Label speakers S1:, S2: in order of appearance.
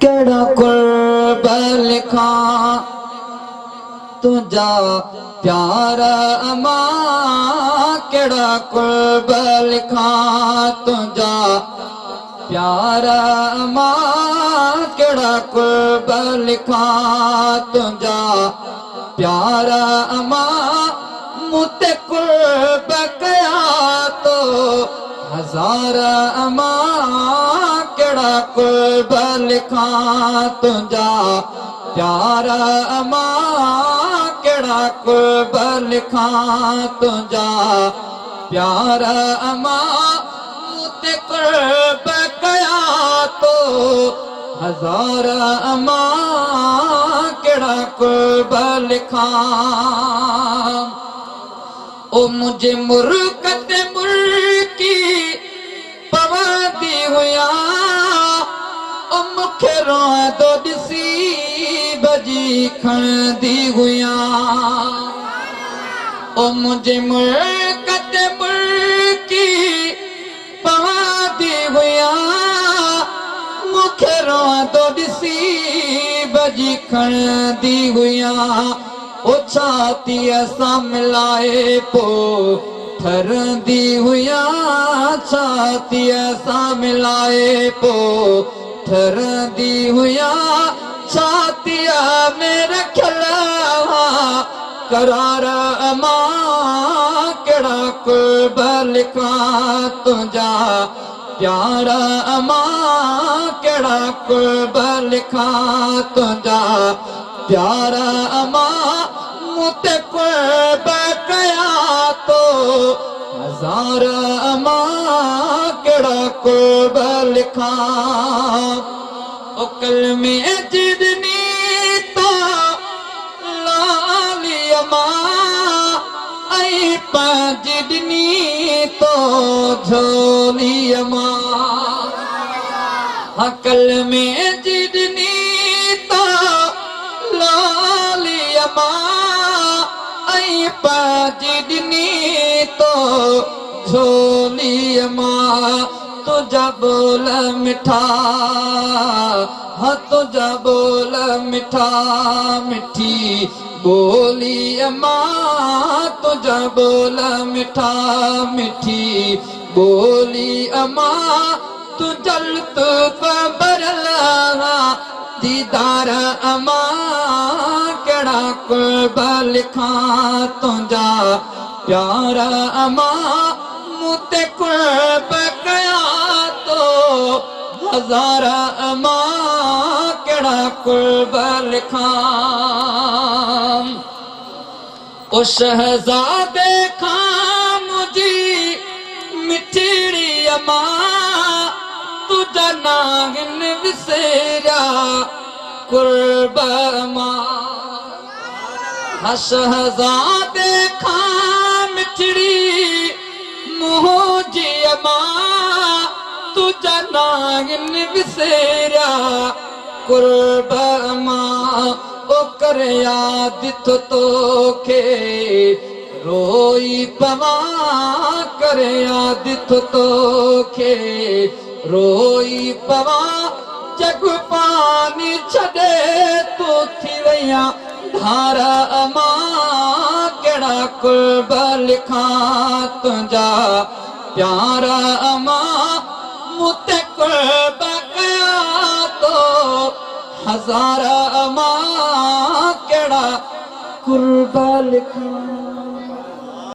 S1: केड़ा कुर्ब लिखा तुझा प्यारा अमा, केड़ा कुर्ब लिखा तुझा प्यारा अमा, केड़ा कुर्ब लिखा तुझा प्यारा अमा। मुते कुर्ब कया तो हजार अमा, केड़ा कुर्ब लिखा तुझा प्यारा अमा, केड़ा कुर्ब लिखा तुझा प्यारा अमा। मुते कुर्ब कया तो हजार अमा, केड़ा कुर्ब लिखा। ओ मुझे मुर्कत मुर्की पवंदी हुया, ओ मुखे रोआ दो दिसी बजी खणदी हुया। ओ मुझे मुर्कत मुर्की पवंदी हुया, मुखे रोआ दो दिसी बजी खणदी हुया। ओ छाती असां मिलाए पो ठरंदी हुया, छाती असां मिलाए पो ठरंदी हुया। छातिया में रखियल करार अमा, केड़ा कुर्ब लिखा तुझा प्यारा अमा, केड़ा कुर्ब लिखा तुझा प्यारा अमा। मुते कुर्ब कया तो हजार अमा, केड़ा कुर्ब लिखा। ओ कलमे जिदनी तो लाली अमा, आई पाजिदनी तो झोली अमा। हाँ कलमे जिदनी तो लाली अमा, आई पाजिदनी तो झोली अमा। तुझा बोल मिठा, हाँ तुझा बोल मिठा मिठी बोली अमा, तुझा बोल मिठा मिठी बोली अमा। तुझा लुत्फ बरला दीदार अमा, केड़ा कुर्ब लिखा तुझा प्यारा अमा। मुते कुर्ब कया तो हजार अमा, केड़ा कुर्ब लिखा। ओ शहजादे खां मुझी मिठड़ी अमा, तुझा नागिन विसेरा कुर्ब अमा। शहजादे खां मिठड़ी मुझी अमा, तुझा नागिन विसेरा कुर्ब अमा। ओ कर याद तो तोखे रोई पवा, कर याद तो तोखे रोई पवा। जग पानी छड़े तू थी वया धारा अमा, केड़ा कुर्ब लिखा तुझा प्यारा अमा। मुते कुर्ब कया तो हजार अमा, केड़ा कुर्ब लिखा।